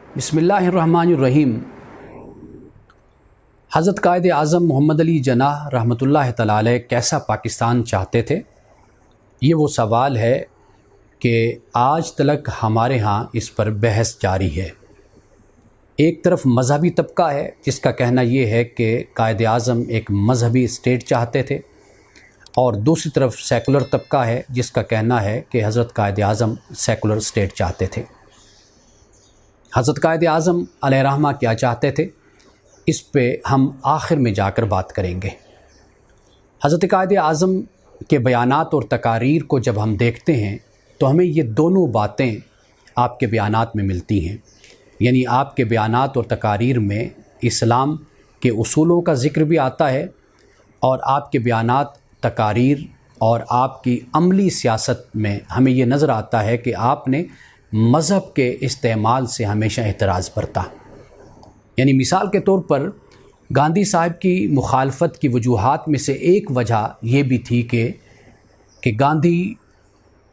बिस्मिल्लाहिर्रहमानिर्रहीम। हज़रत कायद आज़म मोहम्मद अली जनाह रहमतुल्लाह तआला अलैह कैसा पाकिस्तान चाहते थे, ये वो सवाल है कि आज तक हमारे यहाँ इस पर बहस जारी है। एक तरफ मज़हबी तबका है जिसका कहना ये है कि कायद आज़म एक मज़हबी स्टेट चाहते थे, और दूसरी तरफ सेकुलर तबका है जिसका कहना है कि हज़रत कायद आज़म सेकुलर स्टेट चाहते थे। हज़रत कायद आज़म अलैहिर्रहमा क्या चाहते थे, इस पे हम आखिर में जाकर बात करेंगे। हज़रत कायद आज़म के बयानात और तकारीर को जब हम देखते हैं तो हमें ये दोनों बातें आपके बयानात में मिलती हैं। यानी आपके बयानात और तकारीर में इस्लाम के उसूलों का ज़िक्र भी आता है, और आपके बयानात, तकारीर और आपकी अमली सियासत में हमें ये नज़र आता है कि आपने मज़हब के इस्तेमाल से हमेशा एतराज़ बरता। यानी मिसाल के तौर पर गांधी साहब की मुखालफत की वजूहात में से एक वजह ये भी थी कि गांधी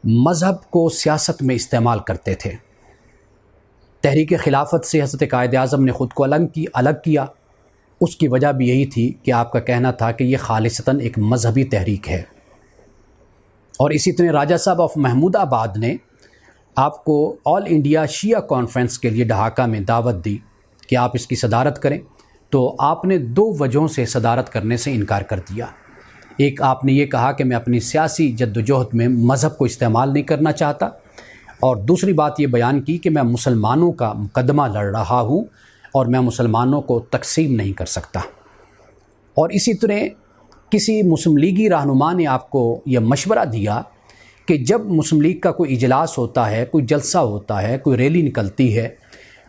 मज़हब को सियासत में इस्तेमाल करते थे। तहरीक खिलाफत से हज़रत कायद आज़म ने ख़ुद को अलग किया। उसकी वजह भी यही थी कि आपका कहना था कि ये खालिसतन एक मज़हबी तहरीक है। और इसी तरह राजा साहब ऑफ महमूदाबाद ने आपको ऑल इंडिया शिया कॉन्फ्रेंस के लिए ढाका में दावत दी कि आप इसकी सदारत करें, तो आपने दो वजहों से सदारत करने से इनकार कर दिया। एक, आपने ये कहा कि मैं अपनी सियासी जद्दोजहद में मज़हब को इस्तेमाल नहीं करना चाहता, और दूसरी बात ये बयान की कि मैं मुसलमानों का मुकदमा लड़ रहा हूँ और मैं मुसलमानों को तकसीम नहीं कर सकता। और इसी तरह किसी मुस्लिम लीगी रहनुमा ने आपको यह मशवरा दिया कि जब मुस्लिम लीग का कोई इजलास होता है, कोई जलसा होता है, कोई रैली निकलती है,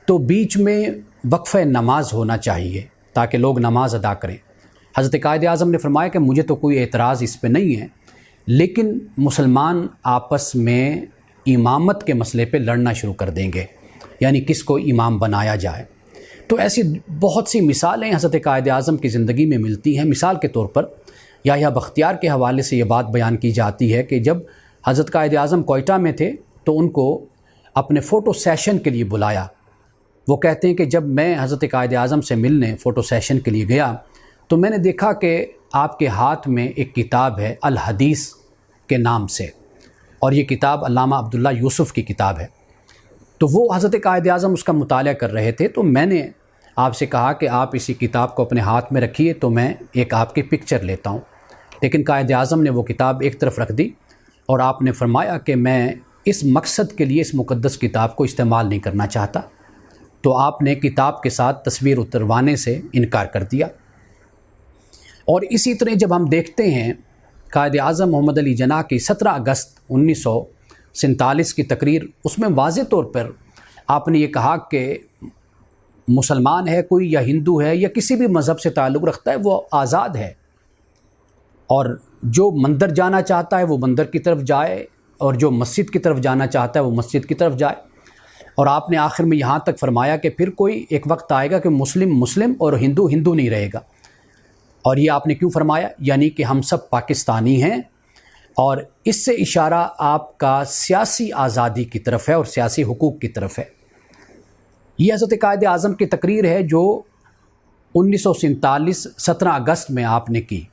तो बीच में वक्फ़े नमाज होना चाहिए ताकि लोग नमाज अदा करें। हज़रत कायद आज़म ने फरमाया कि मुझे तो कोई एतराज़ इस पे नहीं है, लेकिन मुसलमान आपस में इमामत के मसले पे लड़ना शुरू कर देंगे, यानी किसको इमाम बनाया जाए। तो ऐसी बहुत सी मिसालें हज़रत कायद आज़म की ज़िंदगी में मिलती हैं। मिसाल के तौर पर याह्या बख्तियार के हवाले से ये बात बयान की जाती है कि जब हज़रत कायद आज़म कोयटा में थे तो उनको अपने फ़ोटो सेशन के लिए बुलाया। वो कहते हैं कि जब मैं हज़रत कायद आज़म से मिलने फ़ोटो सेशन के लिए गया तो मैंने देखा कि आपके हाथ में एक किताब है अल हदीस के नाम से, और ये किताब अल्लामा अब्दुल्ला यूसुफ़ की किताब है। तो वो हज़रत कायद आज़म उसका मुताला कर रहे थे, तो मैंने आपसे कहा कि आप इसी किताब को अपने हाथ में रखिए तो मैं एक आपकी पिक्चर लेता हूँ। लेकिन कायद आज़म ने वो किताब एक तरफ रख दी और आपने फरमाया कि मैं इस मकसद के लिए इस मुक़द्दस किताब को इस्तेमाल नहीं करना चाहता। तो आपने किताब के साथ तस्वीर उतरवाने से इनकार कर दिया। और इसी तरह जब हम देखते हैं कायद आज़म मोहम्मद अली जनाह की 17 अगस्त 1947 की तकरीर, उसमें वाज़े तौर पर आपने ये कहा कि मुसलमान है कोई या हिंदू है या किसी भी मज़हब से ताल्लुक़ रखता है, वो आज़ाद है, और जो मंदिर जाना चाहता है वो मंदिर की तरफ जाए, और जो मस्जिद की तरफ जाना चाहता है वो मस्जिद की तरफ जाए। और आपने आखिर में यहाँ तक फरमाया कि फिर कोई एक वक्त आएगा कि मुस्लिम मुस्लिम और हिंदू हिंदू नहीं रहेगा। और ये आपने क्यों फरमाया? यानी कि हम सब पाकिस्तानी हैं, और इससे इशारा आपका सियासी आज़ादी की तरफ है और सियासी हुकूक की तरफ है। ये हज़रत कायद आज़म की तकरीर है जो 1947 17 अगस्त में आपने की।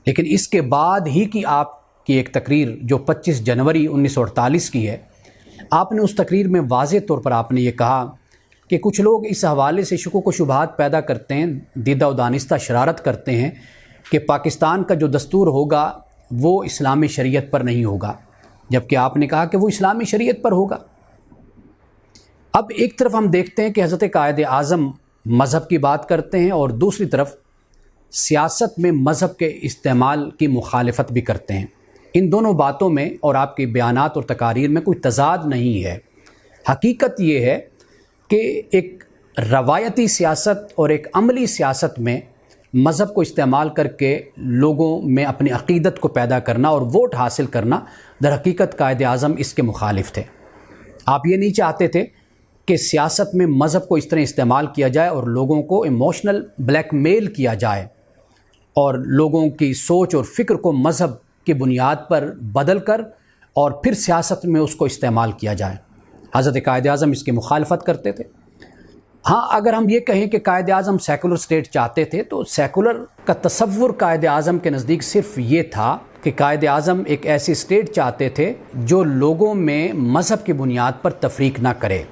लेकिन इसके बाद ही की आपकी एक तकरीर जो 25 जनवरी 1948 की है, आपने उस तकरीर में वाज़े तौर पर आपने ये कहा कि कुछ लोग इस हवाले से शुकूक व शुबहात पैदा करते हैं, दीदा व दानिस्ता शरारत करते हैं कि पाकिस्तान का जो दस्तूर होगा वो इस्लामी शरीयत पर नहीं होगा, जबकि आपने कहा कि वो इस्लामी शरीयत पर होगा। अब एक तरफ हम देखते हैं कि हज़रत कायद आज़म मज़हब की बात करते हैं और दूसरी तरफ सियासत में मज़हब के इस्तेमाल की मुखालिफत भी करते हैं। इन दोनों बातों में और आपके बयानात और तकारीर में कोई तज़ाद नहीं है। हकीकत ये है कि एक रवायती सियासत और एक अमली सियासत में मज़हब को इस्तेमाल करके लोगों में अपनी अक़ीदत को पैदा करना और वोट हासिल करना, दर हकीकत कायद आज़म इसके मुखालिफ थे। आप ये नहीं चाहते थे कि सियासत में मज़हब को इस तरह इस्तेमाल किया जाए और लोगों को इमोशनल ब्लैकमेल किया जाए और लोगों की सोच और फ़िक्र को मज़हब की बुनियाद पर बदल कर और फिर सियासत में उसको इस्तेमाल किया जाए। हज़रत कायद आज़म इसकी मुखालफत करते थे। ہاں اگر ہم یہ کہیں کہ قائد اعظم سیکولر اسٹیٹ چاہتے تھے تو سیکولر کا تصور قائد اعظم کے نزدیک صرف یہ تھا کہ قائد اعظم ایک ایسی اسٹیٹ چاہتے تھے جو لوگوں میں مذہب کی بنیاد پر تفریق نہ کرے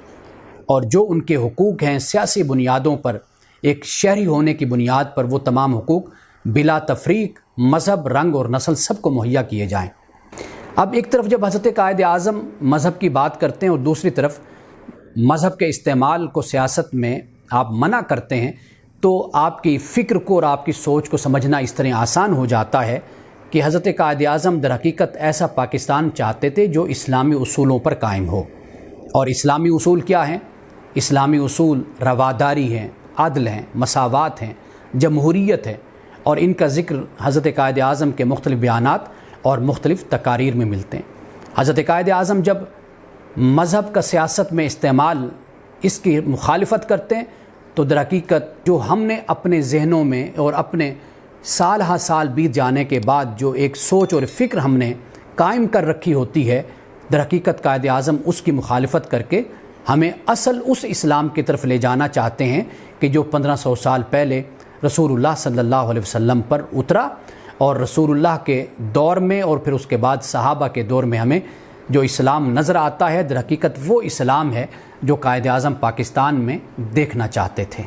اور جو ان کے حقوق ہیں سیاسی بنیادوں پر ایک شہری ہونے کی بنیاد پر وہ تمام حقوق بلا تفریق مذہب رنگ اور نسل سب کو مہیا کیے جائیں۔ اب ایک طرف جب حضرت قائد اعظم مذہب کی بات کرتے ہیں اور دوسری طرف مذہب کے استعمال کو سیاست میں آپ منع کرتے ہیں تو آپ کی فکر کو اور آپ کی سوچ کو سمجھنا اس طرح آسان ہو جاتا ہے کہ حضرت قائد اعظم در حقیقت ایسا پاکستان چاہتے تھے جو اسلامی اصولوں پر قائم ہو۔ اور اسلامی اصول کیا ہیں؟ اسلامی اصول رواداری ہیں، عدل ہیں، مساوات ہیں، جمہوریت ہے، اور ان کا ذکر حضرت قائد اعظم کے مختلف بیانات اور مختلف تقاریر میں ملتے ہیں۔ حضرت قائد اعظم جب مذہب کا سیاست میں استعمال اس کی مخالفت کرتے ہیں تو در حقیقت جو ہم نے اپنے ذہنوں میں اور اپنے سال ہا سال بیت جانے کے بعد جو ایک سوچ اور فکر ہم نے قائم کر رکھی ہوتی ہے، در حقیقت قائد اعظم اس کی مخالفت کر کے ہمیں اصل اس اسلام کی طرف لے جانا چاہتے ہیں کہ جو 1500 سال پہلے رسول اللہ صلی اللہ علیہ وسلم پر اترا، اور رسول اللہ کے دور میں اور پھر اس کے بعد صحابہ کے دور میں ہمیں جو اسلام نظر آتا ہے در حقیقت وہ اسلام ہے جو قائد اعظم پاکستان میں دیکھنا چاہتے تھے۔